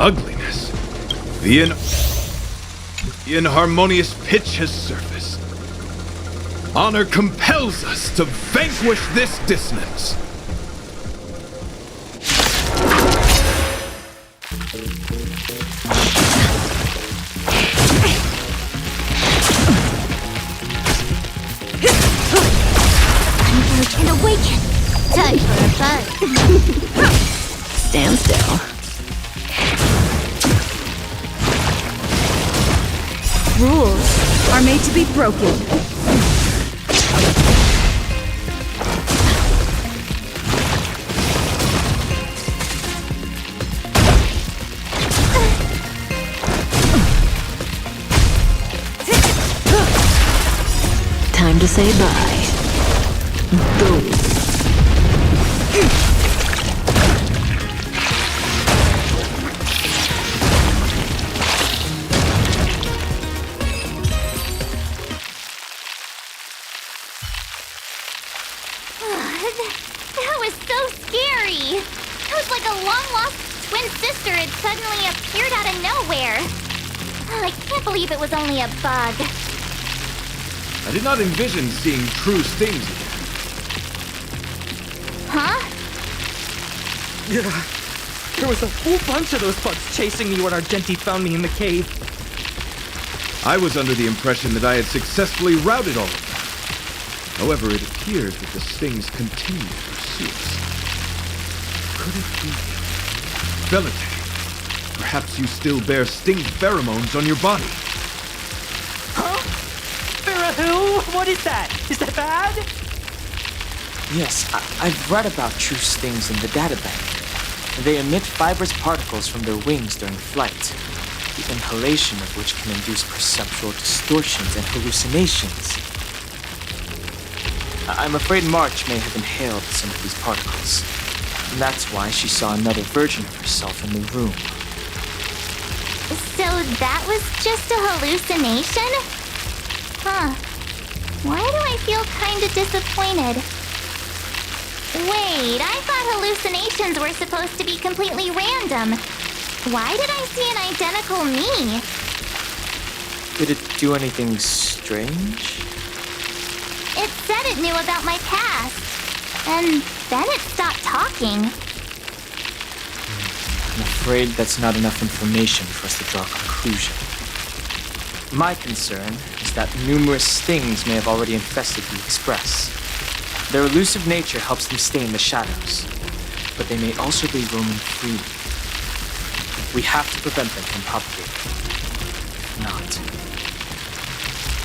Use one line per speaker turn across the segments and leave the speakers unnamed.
ugliness. The inharmonious pitch has surfaced. Honor compels us to vanquish this dissonance.
Converge and awaken! Time for a buzz. Stand still.
Rules are made to be broken.
Time to say bye. Boom.
That was so scary. It was like a long-lost twin sister had suddenly appeared out of nowhere. I can't believe it was only a bug.
I did not envision seeing true stings again.
Huh?
Yeah. There was a whole bunch of those bugs chasing me when Argenti found me in the cave.
I was under the impression that I had successfully routed all of them. However, it appears that the stings continue to pursue us. Could it be? Velite, perhaps you still bear sting pheromones on your body.
Huh? Farah, what is that? Is that bad?
Yes, I've read about true stings in the databank. They emit fibrous particles from their wings during flight, the inhalation of which can induce perceptual distortions and hallucinations. I'm afraid March may have inhaled some of these particles. And that's why she saw another version of herself in the room.
So that was just a hallucination? Huh. Why do I feel kinda disappointed? Wait, I thought hallucinations were supposed to be completely random. Why did I see an identical me?
Did it do anything strange?
It said it knew about my past. And then it stopped talking.
I'm afraid that's not enough information for us to draw a conclusion. My concern is that numerous stings may have already infested the Express. Their elusive nature helps them stay in the shadows, but they may also be roaming freely. We have to prevent them from propagating. If not,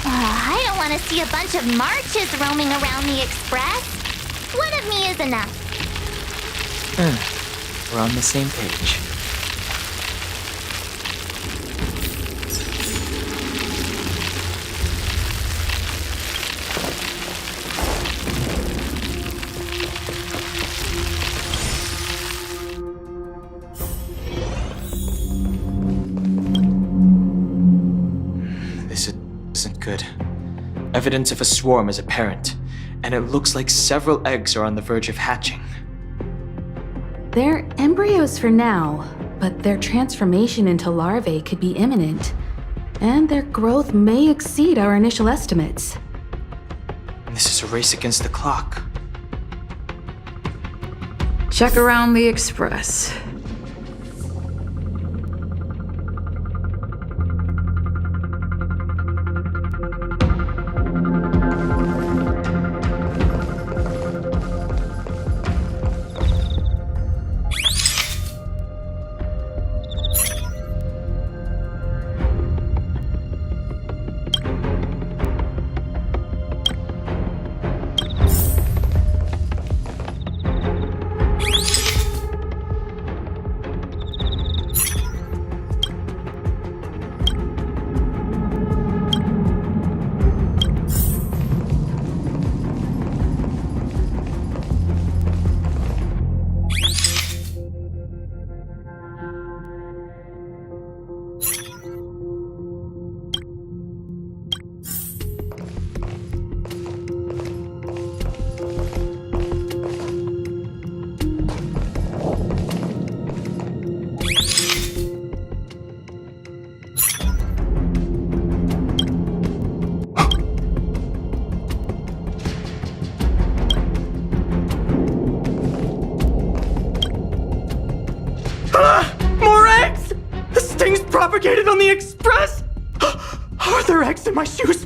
I don't want to see a bunch of marches roaming around the Express. One of me is enough.
we're on the same page. This isn't good. Evidence of a swarm is apparent, and it looks like several eggs are on the verge of hatching.
They're embryos for now, but their transformation into larvae could be imminent, and their growth may exceed our initial estimates.
This is a race against the clock.
Check around the Express.
fabricated on the Express? Are there eggs in my shoes?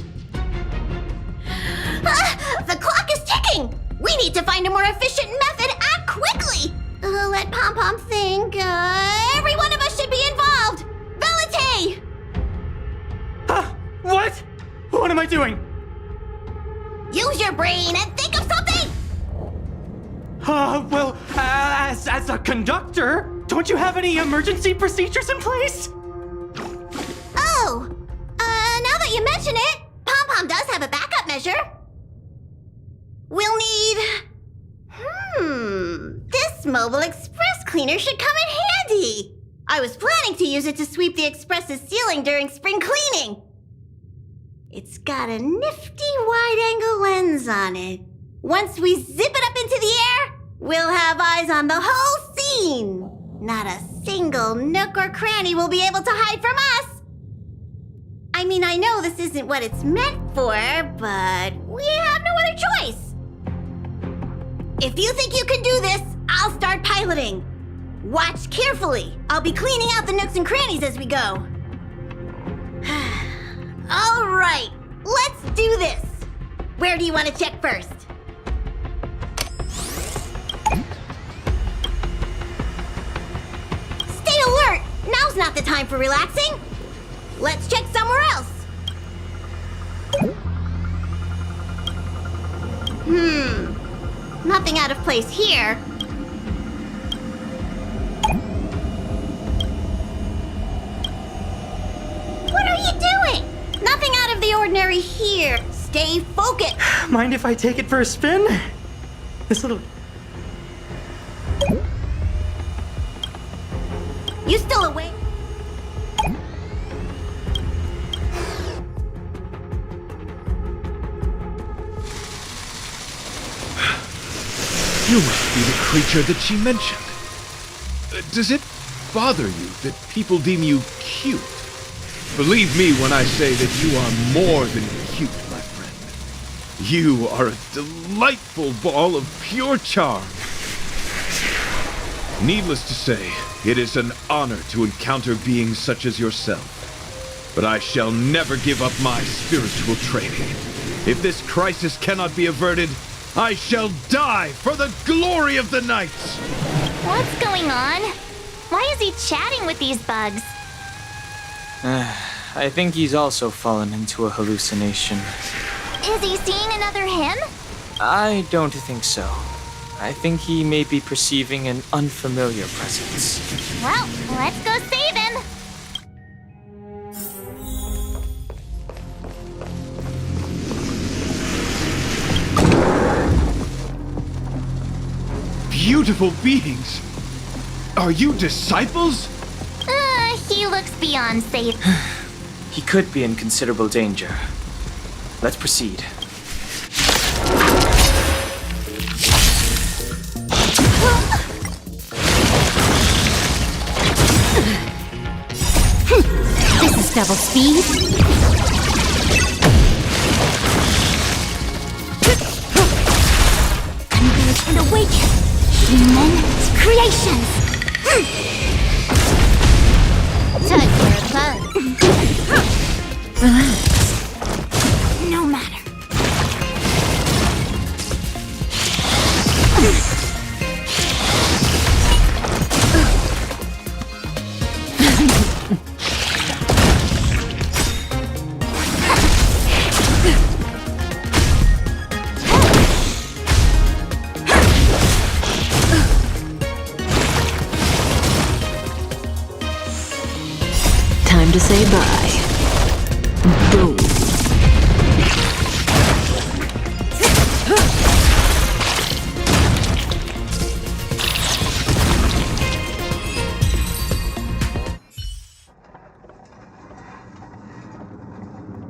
The clock is ticking! We need to find a more efficient method. Act quickly! Let Pom Pom think. Every one of us should be involved! Valete!
What? What am I doing?
Use your brain and think of something!
Well, as a conductor, don't you have any emergency procedures in place?
Oh! Now that you mention it, Pom Pom does have a backup measure. We'll need... This mobile express cleaner should come in handy. I was planning to use it to sweep the express's ceiling during spring cleaning. It's got a nifty wide-angle lens on it. Once we zip it up into the air, we'll have eyes on the whole scene. Not a single nook or cranny will be able to hide from us. I mean, I know this isn't what it's meant for, but we have no other choice. If you think you can do this, I'll start piloting. Watch carefully. I'll be cleaning out the nooks and crannies as we go. All right, let's do this. Where do you want to check first? Stay alert. Now's not the time for relaxing. Let's check somewhere else. Nothing out of place here. What are you doing? Nothing out of the ordinary here. Stay focused.
Mind if I take it for a spin? This little...
You still awake?
You must be the creature that she mentioned. Does it bother you that people deem you cute? Believe me when I say that you are more than cute, my friend. You are a delightful ball of pure charm. Needless to say, it is an honor to encounter beings such as yourself. But I shall never give up my spiritual training. If this crisis cannot be averted, I shall die for the glory of the night!
What's going on? Why is he chatting with these bugs?
I think he's also fallen into a hallucination.
Is he seeing another him?
I don't think so. I think he may be perceiving an unfamiliar presence.
Well, let's go save him.
Beautiful beings! Are you disciples?
He looks beyond safe.
He could be in considerable danger. Let's proceed.
This is double speed. Converge and awaken. Human creations.
Time for a bug.
Relax. No matter. Time to say bye. Boom.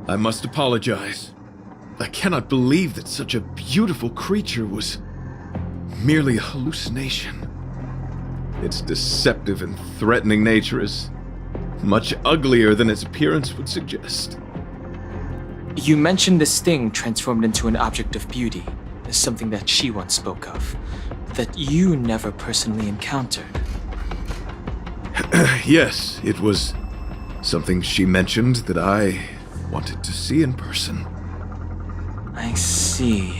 I must apologize. I cannot believe that such a beautiful creature was merely a hallucination. Its deceptive and threatening nature is much uglier than its appearance would suggest.
You mentioned this thing transformed into an object of beauty, something that she once spoke of, that you never personally encountered.
Yes, it was Something she mentioned that I wanted to see in person.
I see.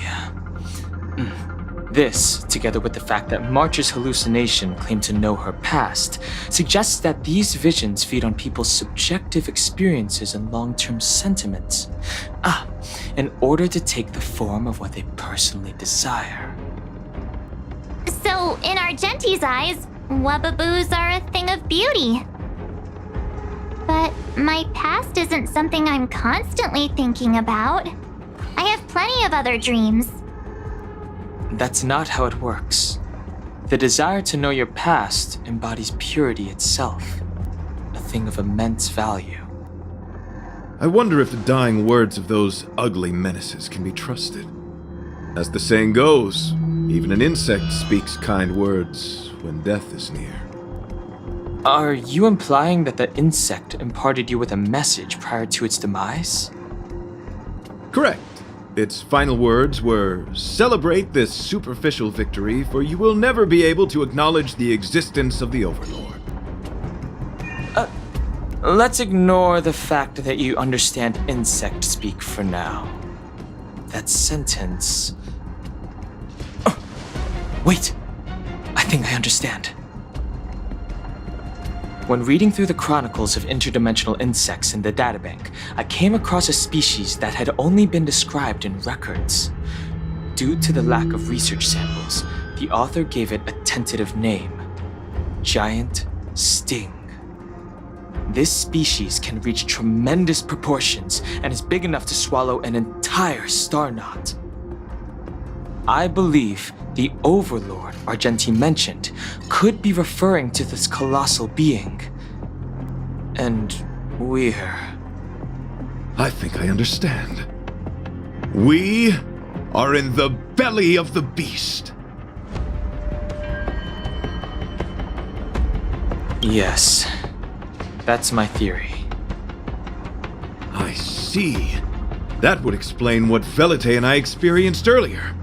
This, together with the fact that March's hallucination claimed to know her past, suggests that these visions feed on people's subjective experiences and long-term sentiments. In order to take the form of what they personally desire.
So, in Argenti's eyes, Wubbaboos are a thing of beauty. But my past isn't something I'm constantly thinking about. I have plenty of other dreams.
That's not how it works. The desire to know your past embodies purity itself, a thing of immense value.
I wonder if the dying words of those ugly menaces can be trusted. As the saying goes, even an insect speaks kind words when death is near.
Are you implying that the insect imparted you with a message prior to its demise?
Correct. Its final words were, "Celebrate this superficial victory, for you will never be able to acknowledge the existence of the Overlord."
Let's ignore the fact that you understand insect speak for now. That sentence... Oh, wait! I think I understand. When reading through the chronicles of interdimensional insects in the databank, I came across a species that had only been described in records. Due to the lack of research samples, the author gave it a tentative name: Giant Sting. This species can reach tremendous proportions and is big enough to swallow an entire star knot. I believe the Overlord Argenti mentioned could be referring to this colossal being. And we're...
I think I understand. We are in the belly of the beast.
Yes, that's my theory.
I see. That would explain what Velite and I experienced earlier.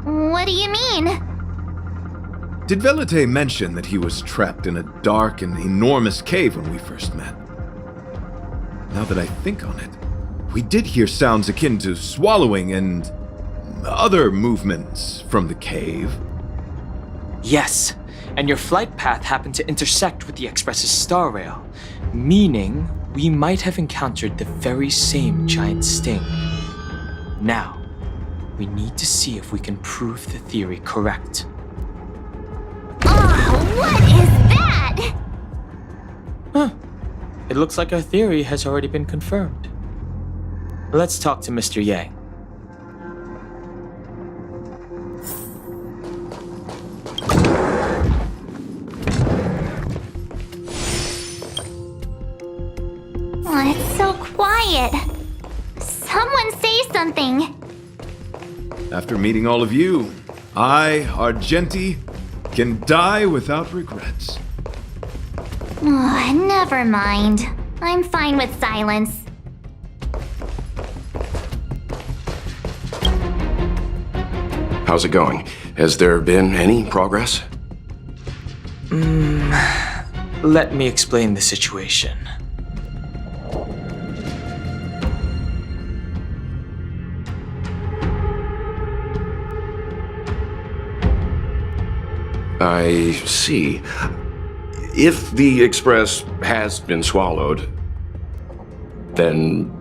What do you mean?
Did Velite mention that he was trapped in a dark and enormous cave when we first met? Now that I think on it, we did hear sounds akin to swallowing and other movements from the cave.
Yes, and your flight path happened to intersect with the Express's star rail, meaning we might have encountered the very same giant sting. Now, we need to see if we can prove the theory correct.
Oh, what is that?
It looks like our theory has already been confirmed. Let's talk to Mr. Yang.
Oh, it's so quiet. Someone say something.
After meeting all of you, I, Argenti, can die without regrets.
Oh, never mind. I'm fine with silence.
How's it going? Has there been any progress?
Let me explain the situation.
I see. If the Express has been swallowed, then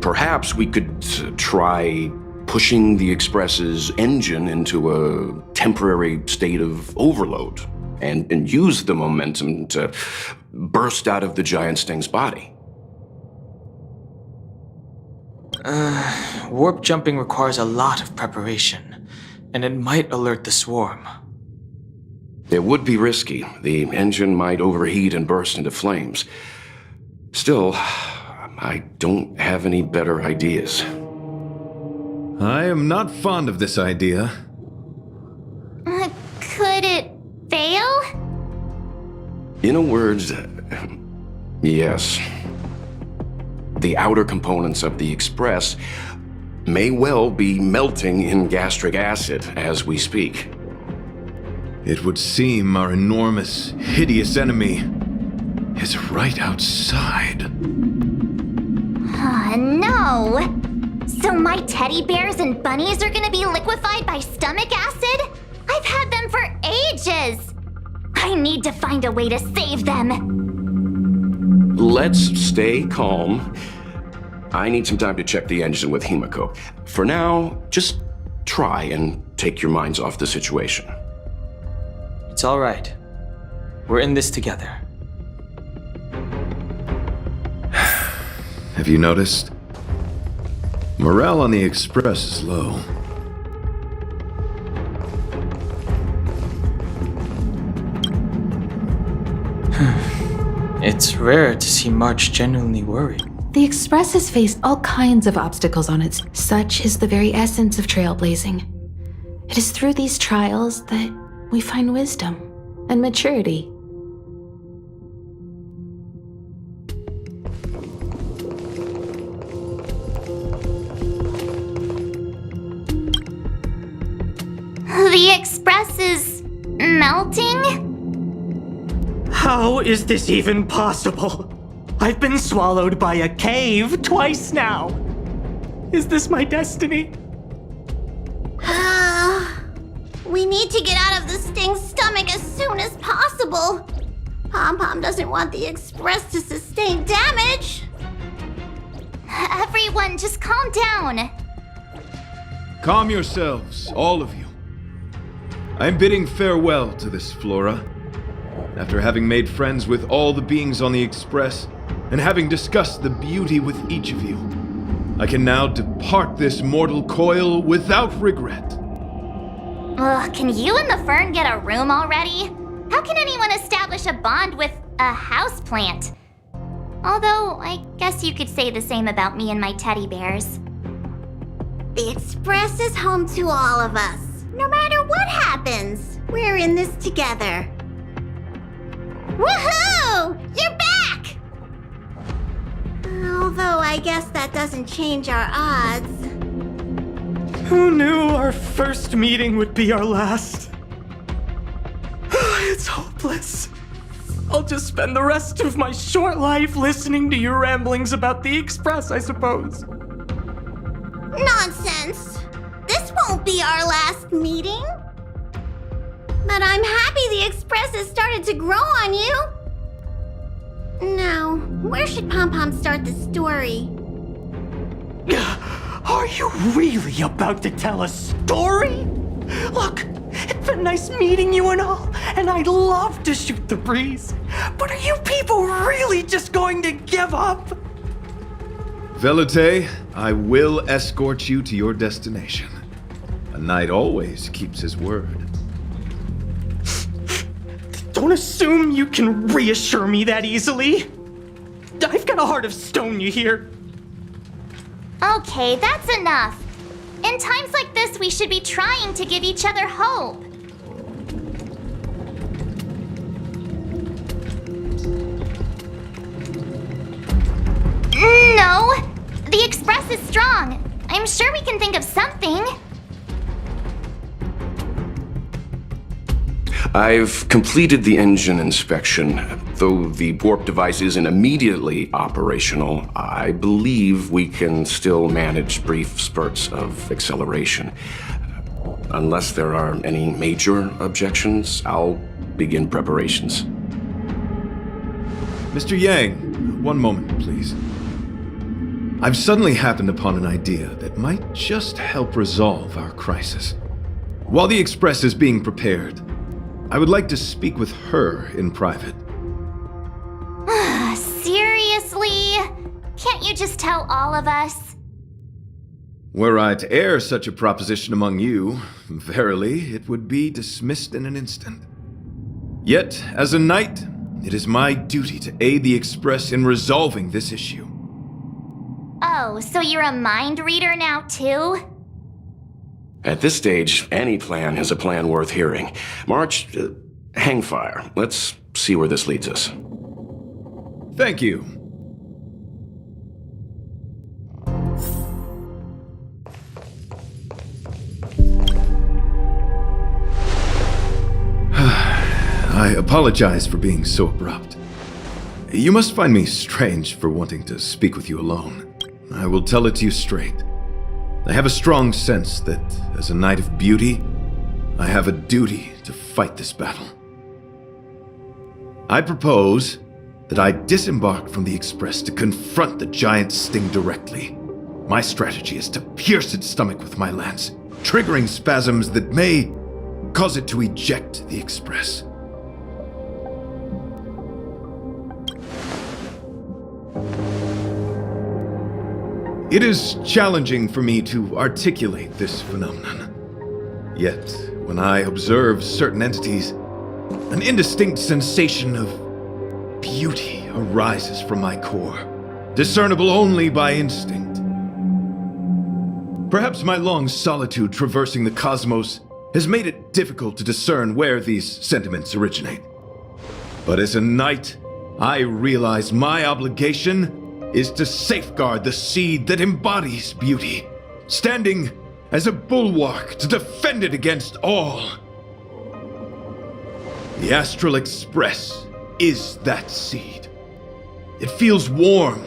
perhaps we could try pushing the Express's engine into a temporary state of overload and use the momentum to burst out of the giant sting's body.
Warp jumping requires a lot of preparation, and it might alert the swarm.
It would be risky. The engine might overheat and burst into flames. Still, I don't have any better ideas.
I am not fond of this idea.
Could it fail?
In a word, yes. The outer components of the Express may well be melting in gastric acid as we speak.
It would seem our enormous, hideous enemy is right outside.
No! So my teddy bears and bunnies are gonna be liquefied by stomach acid? I've had them for ages! I need to find a way to save them.
Let's stay calm. I need some time to check the engine with Himiko. For now, just try and take your minds off the situation.
It's all right. We're in this together.
Have you noticed? Morale on the Express is low.
It's rare to see March genuinely worried.
The Express has faced all kinds of obstacles on its. Such is the very essence of trailblazing. It is through these trials that we find wisdom and maturity.
The Express is melting?
How is this even possible? I've been swallowed by a cave twice now. Is this my destiny?
We need to get out of the Sting's stomach as soon as possible. Pom-Pom doesn't want the Express to sustain damage.
Everyone, just calm down.
Calm yourselves, all of you. I'm bidding farewell to this Flora. After having made friends with all the beings on the Express, and having discussed the beauty with each of you, I can now depart this mortal coil without regret.
Ugh, can you and the fern get a room already? How can anyone establish a bond with a houseplant? Although, I guess you could say the same about me and my teddy bears.
The Express is home to all of us. No matter what happens, we're in this together. Woohoo! You're back! Although I guess that doesn't change our odds.
Who knew our first meeting would be our last? It's hopeless. I'll just spend the rest of my short life listening to your ramblings about the Express, I suppose.
Nonsense! This won't be our last meeting. But I'm happy the Express has started to grow on you. Now, where should Pom-Pom start the story?
Are you really about to tell a story? Look, it's been nice meeting you and all, and I'd love to shoot the breeze. But are you people really just going to give up?
Velite, I will escort you to your destination. A knight always keeps his word.
Don't assume you can reassure me that easily. I've got a heart of stone, you hear?
Okay, that's enough. In times like this, we should be trying to give each other hope. No! The Express is strong. I'm sure we can think of something.
I've completed the engine inspection. Though the warp device isn't immediately operational, I believe we can still manage brief spurts of acceleration. Unless there are any major objections, I'll begin preparations.
Mr. Yang, one moment, please. I've suddenly happened upon an idea that might just help resolve our crisis. While the Express is being prepared, I would like to speak with her in private.
Seriously? Can't you just tell all of us?
Were I to air such a proposition among you, verily, it would be dismissed in an instant. Yet, as a knight, it is my duty to aid the Express in resolving this issue.
Oh, so you're a mind reader now, too?
At this stage, any plan is a plan worth hearing. March, hang fire. Let's see where this leads us.
Thank you. I apologize for being so abrupt. You must find me strange for wanting to speak with you alone. I will tell it to you straight. I have a strong sense that, as a knight of beauty, I have a duty to fight this battle. I propose that I disembark from the Express to confront the giant sting directly. My strategy is to pierce its stomach with my lance, triggering spasms that may cause it to eject the Express. It is challenging for me to articulate this phenomenon. Yet, when I observe certain entities, an indistinct sensation of beauty arises from my core, discernible only by instinct. Perhaps my long solitude traversing the cosmos has made it difficult to discern where these sentiments originate. But as a knight, I realize my obligation is to safeguard the seed that embodies beauty, standing as a bulwark to defend it against all. The Astral Express is that seed. It feels warm,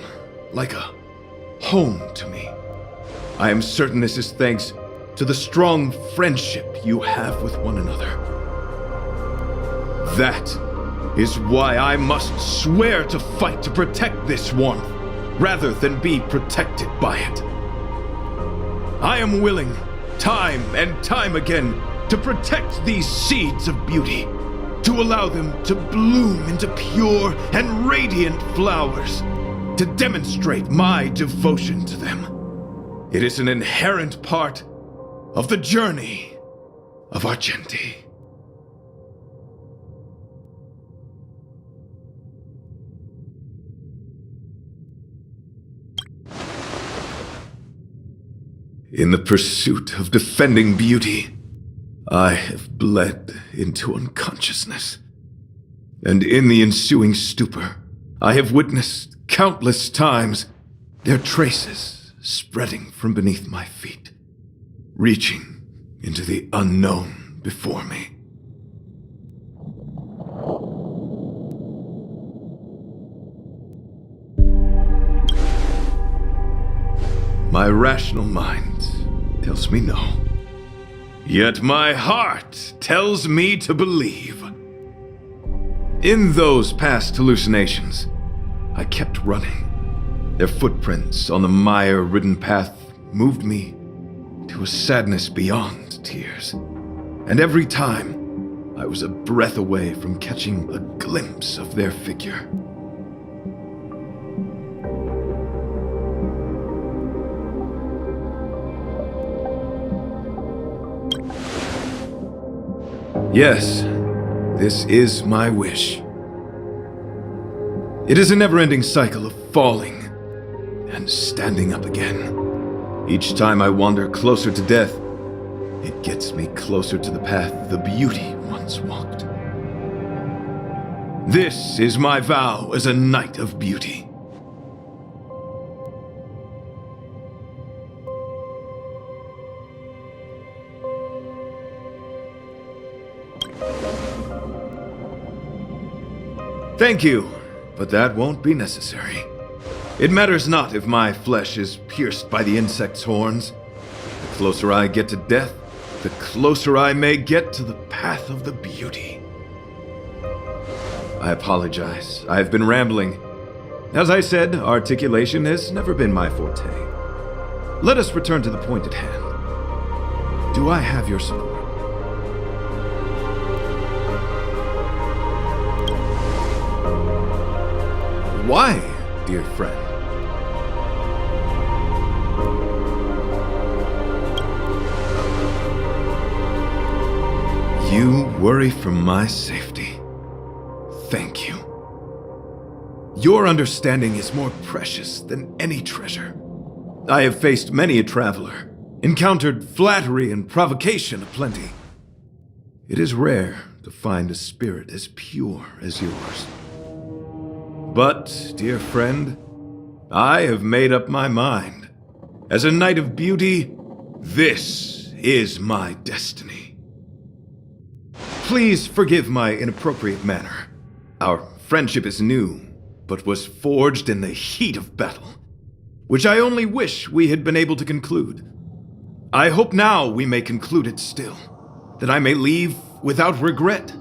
like a home to me. I am certain this is thanks to the strong friendship you have with one another. That is why I must swear to fight to protect this warmth, rather than be protected by it. I am willing, time and time again, to protect these seeds of beauty, to allow them to bloom into pure and radiant flowers, to demonstrate my devotion to them. It is an inherent part of the journey of Argenti. In the pursuit of defending beauty, I have bled into unconsciousness. And in the ensuing stupor, I have witnessed countless times their traces spreading from beneath my feet, reaching into the unknown before me. My rational mind tells me no. Yet my heart tells me to believe. In those past hallucinations, I kept running. Their footprints on the mire-ridden path moved me to a sadness beyond tears. And every time, I was a breath away from catching a glimpse of their figure. Yes, this is my wish. It is a never-ending cycle of falling and standing up again. Each time I wander closer to death, it gets me closer to the path the beauty once walked. This is my vow as a knight of beauty. Thank you, but that won't be necessary. It matters not if my flesh is pierced by the insect's horns. The closer I get to death, the closer I may get to the path of the beauty. I apologize. I have been rambling. As I said, articulation has never been my forte. Let us return to the point at hand. Do I have your support? Why, dear friend? You worry for my safety. Thank you. Your understanding is more precious than any treasure. I have faced many a traveler, encountered flattery and provocation aplenty. It is rare to find a spirit as pure as yours. But, dear friend, I have made up my mind. As a knight of beauty, this is my destiny. Please forgive my inappropriate manner. Our friendship is new, but was forged in the heat of battle, which I only wish we had been able to conclude. I hope now we may conclude it still, that I may leave without regret.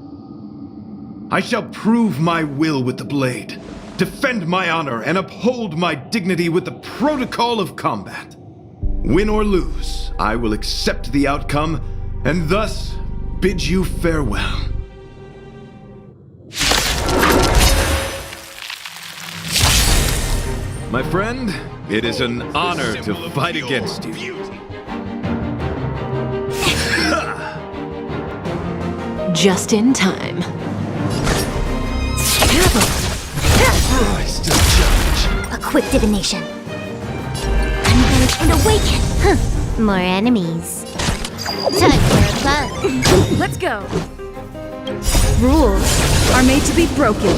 I shall prove my will with the blade, defend my honor, and uphold my dignity with the protocol of combat. Win or lose, I will accept the outcome, and thus bid you farewell. My friend, it is an honor to fight against you.
Just in time.
Rise to the challenge.
A quick divination. Unveil and awaken. More enemies. Time for a fun.
Let's go. Rules are made to be broken.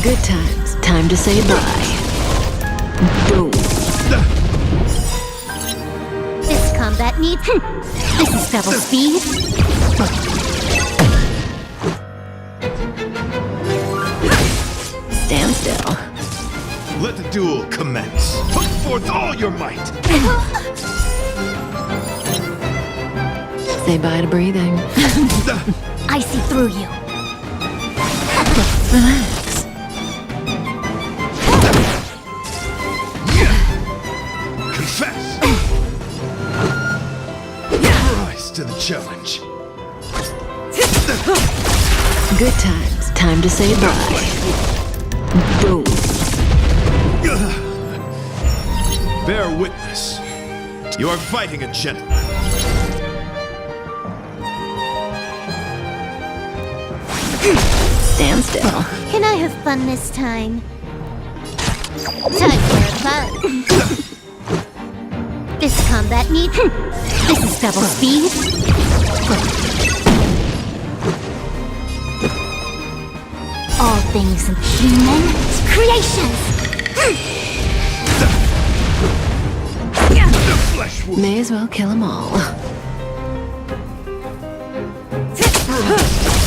Good times. Time to say bye. Boom.
This combat needs. This is double speed.
Stand still.
Let the duel commence. Put forth all your might.
Say bye to breathing.
I see through you.
Relax.
Confess. Rise to the challenge.
Good times. Time to say bye. Boom.
Bear witness. You are fighting a gentleman.
Stand still.
Can I have fun this time? Time for fun. This combat needs. This is double speed. All things in human creations.
The flesh wound.
May as well kill them all.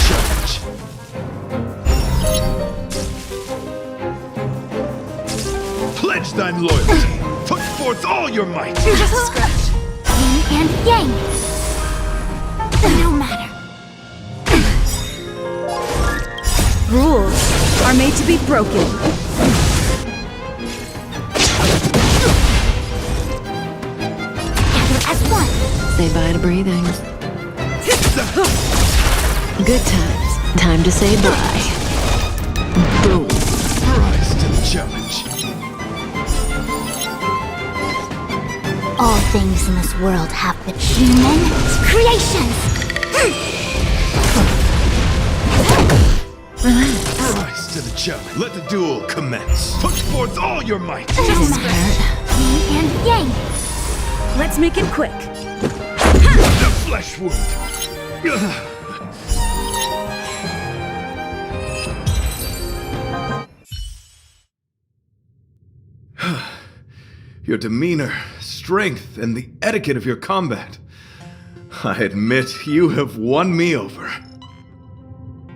Challenge. Pledge thine loyalty. Put forth all your might.
Yin and yang. No matter.
Rules are made to be broken.
Gather as one.
Say bye to breathing. Good times. Time to say bye. Boom.
Rise to the challenge.
All things in this world have been human creations.
Rise to the challenge. Let the duel commence. Put forth all your might.
Doesn't hurt. Yin and yang.
Let's make it quick.
The flesh wound. Your demeanor, strength, and the etiquette of your combat. I admit you have won me over.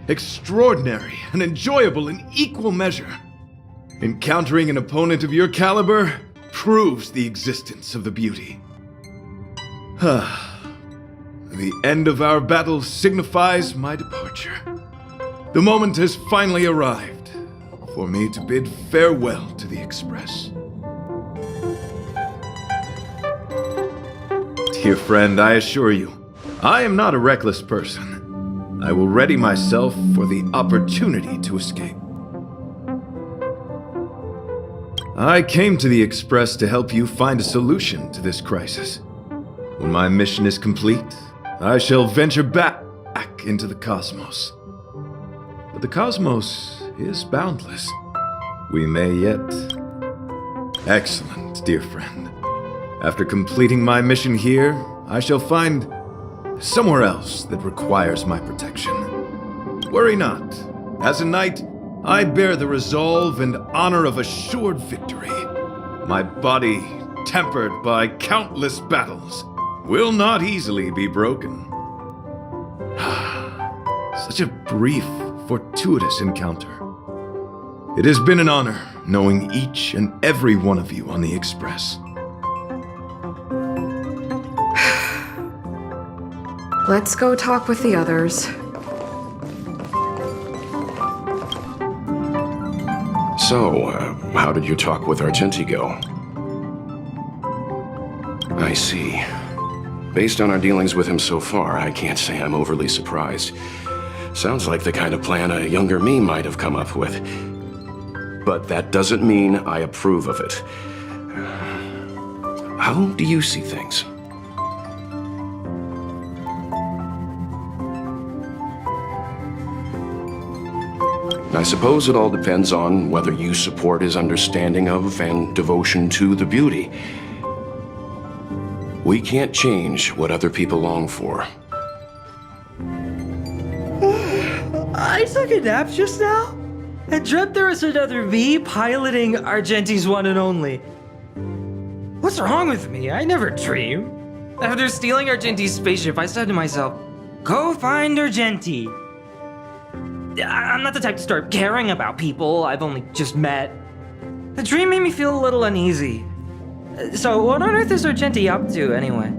Extraordinary and enjoyable in equal measure. Encountering an opponent of your caliber proves the existence of the beauty. The end of our battle signifies my departure. The moment has finally arrived for me to bid farewell to the Express. Dear friend, I assure you, I am not a reckless person. I will ready myself for the opportunity to escape. I came to the Express to help you find a solution to this crisis. When my mission is complete, I shall venture back into the cosmos. But the cosmos is boundless. We may yet... Excellent, dear friend. After completing my mission here, I shall find somewhere else that requires my protection. Worry not. As a knight, I bear the resolve and honor of assured victory. My body, tempered by countless battles, will not easily be broken. Such a brief fortuitous encounter. It has been an honor knowing each and every one of you on the Express.
Let's go talk with the others.
So, how did your talk with Argenti go? I see. Based on our dealings with him so far, I can't say I'm overly surprised. Sounds like the kind of plan a younger me might have come up with. But that doesn't mean I approve of it. How do you see things? I suppose it all depends on whether you support his understanding of and devotion to the beauty. We can't change what other people long for.
I took a nap just now and dreamt there was another me piloting Argenti's one and only. What's wrong with me? I never dream. After stealing Argenti's spaceship, I said to myself, go find Argenti. I'm not the type to start caring about people I've only just met. The dream made me feel a little uneasy. So what on earth is Argenti up to, anyway?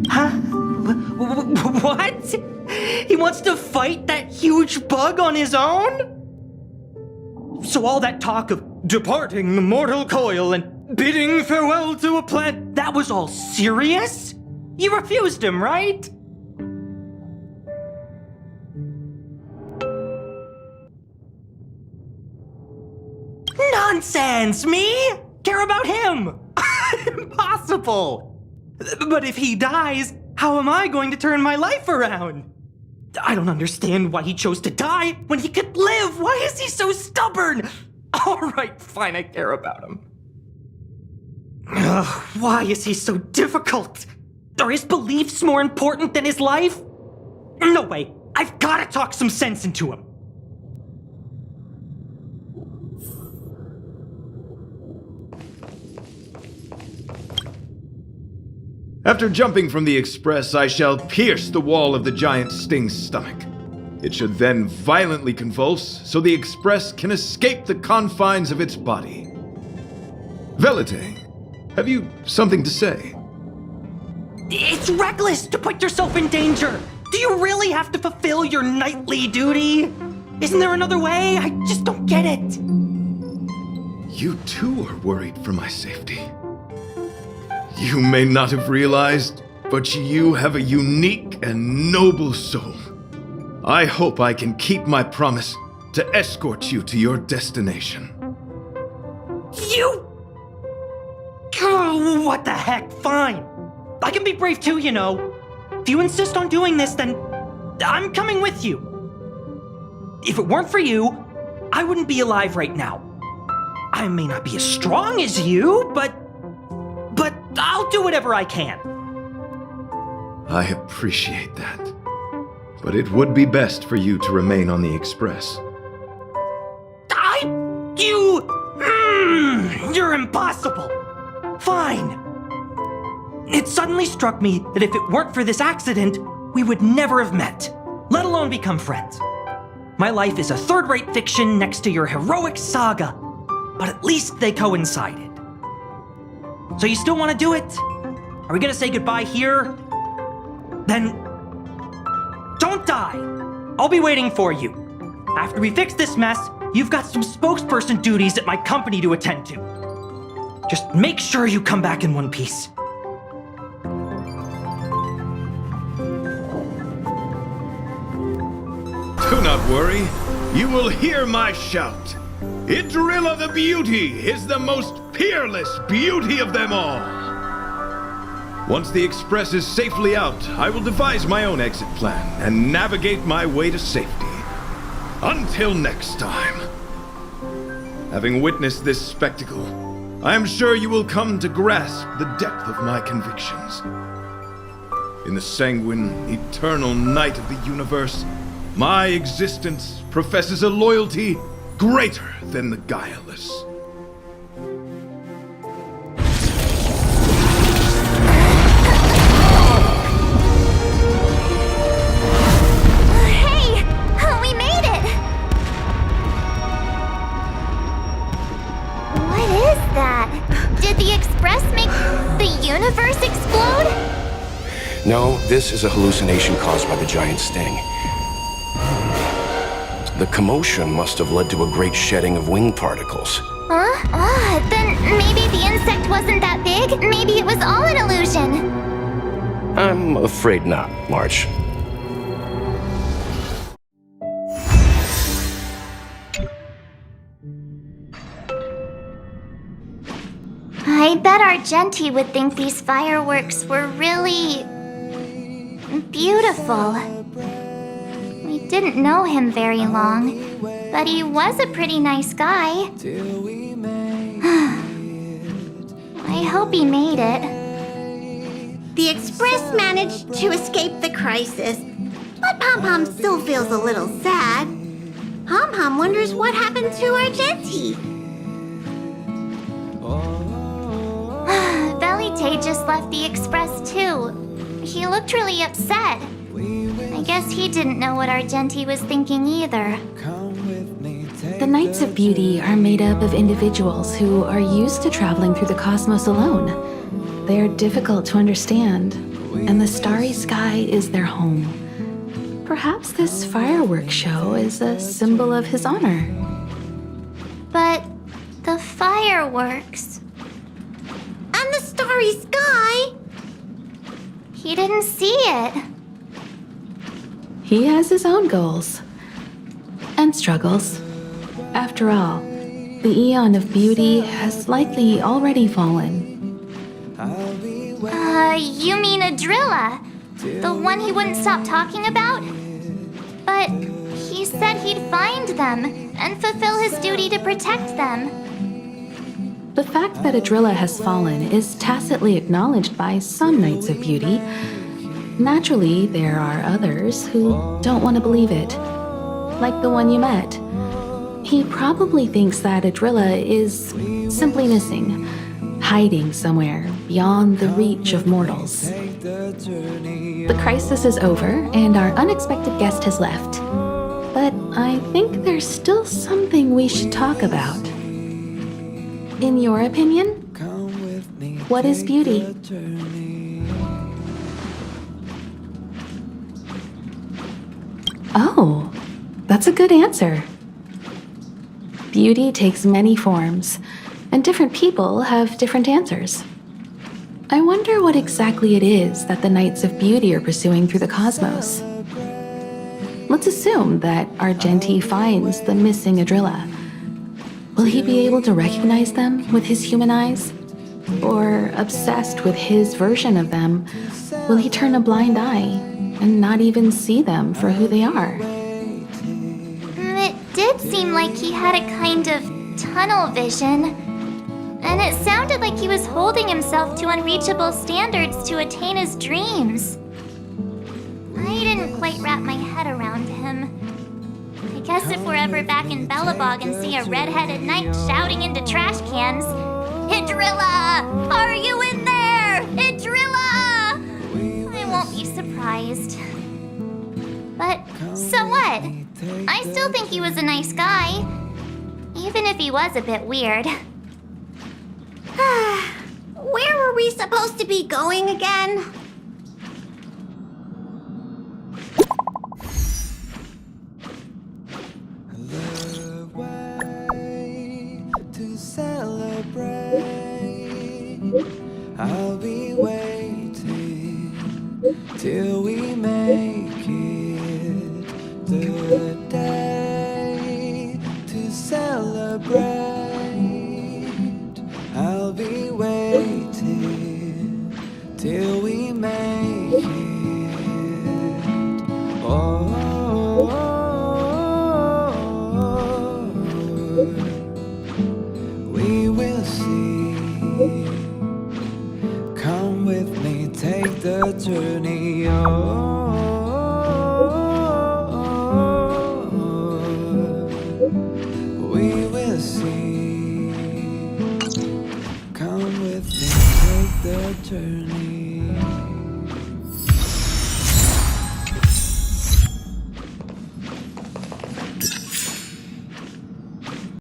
Huh? What? He wants to fight that huge bug on his own? So all that talk of departing the mortal coil and bidding farewell to a planet, that was all serious? You refused him, right? Nonsense! Me? Care about him? Impossible! But if he dies, how am I going to turn my life around? I don't understand why he chose to die when he could live. Why is he so stubborn? All right, fine, I care about him. Ugh, why is he so difficult? Are his beliefs more important than his life? No way. I've got to talk some sense into him.
After jumping from the Express, I shall pierce the wall of the giant sting's stomach. It should then violently convulse, so the Express can escape the confines of its body. Velite, have you something to say?
It's reckless to put yourself in danger. Do you really have to fulfill your nightly duty? Isn't there another way? I just don't get it.
You too are worried for my safety. You may not have realized, but you have a unique and noble soul. I hope I can keep my promise to escort you to your destination.
You... Oh, what the heck? Fine. I can be brave too, you know. If you insist on doing this, then I'm coming with you. If it weren't for you, I wouldn't be alive right now. I may not be as strong as you, but I'll do whatever I can.
I appreciate that. But it would be best for you to remain on the Express.
You're impossible. Fine. It suddenly struck me that if it weren't for this accident, we would never have met, let alone become friends. My life is a third-rate fiction next to your heroic saga, but at least they coincided. So you still want to do it? Are we gonna say goodbye here? Then don't die. I'll be waiting for you. After we fix this mess, you've got some spokesperson duties at my company to attend to. Just make sure you come back in one piece.
Do not worry. You will hear my shout. Idrilla the Beauty is the most peerless beauty of them all. Once the Express is safely out, I will devise my own exit plan and navigate my way to safety. Until next time. Having witnessed this spectacle, I am sure you will come to grasp the depth of my convictions. In the sanguine, eternal night of the universe, my existence professes a loyalty greater than the guileless.
the verse explode?
No, this is a hallucination caused by the giant sting. The commotion must have led to a great shedding of wing particles.
Huh? Then maybe the insect wasn't that big. Maybe it was all an illusion.
I'm afraid not, March.
I bet Argenti would think these fireworks were really beautiful. We didn't know him very long, but he was a pretty nice guy. I hope he made it.
The Express managed to escape the crisis, but Pom Pom still feels a little sad. Pom Pom wonders what happened to Argenti.
Velite just left the Express too. He looked really upset. I guess he didn't know what Argenti was thinking either.
The Knights of Beauty are made up of individuals who are used to traveling through the cosmos alone. They are difficult to understand, and the starry sky is their home. Perhaps this fireworks show is a symbol of his honor.
But the fireworks...
And the starry sky!
He didn't see it.
He has his own goals and struggles. After all, the Eon of Beauty has likely already fallen.
You mean Adrilla? The one he wouldn't stop talking about? But he said he'd find them and fulfill his duty to protect them.
The fact that Adrilla has fallen is tacitly acknowledged by some Knights of Beauty. Naturally, there are others who don't want to believe it. Like the one you met. He probably thinks that Adrilla is simply missing, hiding somewhere beyond the reach of mortals. The crisis is over, and our unexpected guest has left. But I think there's still something we should talk about. In your opinion, what is beauty? Oh, that's a good answer. Beauty takes many forms, and different people have different answers. I wonder what exactly it is that the Knights of Beauty are pursuing through the cosmos. Let's assume that Argenti finds the missing Adrilla. Will he be able to recognize them with his human eyes? Or, obsessed with his version of them, will he turn a blind eye and not even see them for who they are?
It did seem like he had a kind of tunnel vision. And it sounded like he was holding himself to unreachable standards to attain his dreams. I didn't quite wrap my head around him. I guess if we're ever back in Bellabog and see a red-headed knight shouting into trash cans, "Idrilla! Are you in there? Idrilla!" I won't be surprised. But so what? I still think he was a nice guy. Even if he was a bit weird.
Where were we supposed to be going again?
The way to celebrate. I'll be waiting till we make it the day to celebrate. I'll be waiting till we make it. Oh, we will see. Come with me, take the journey. We will see. Come with me, take the journey.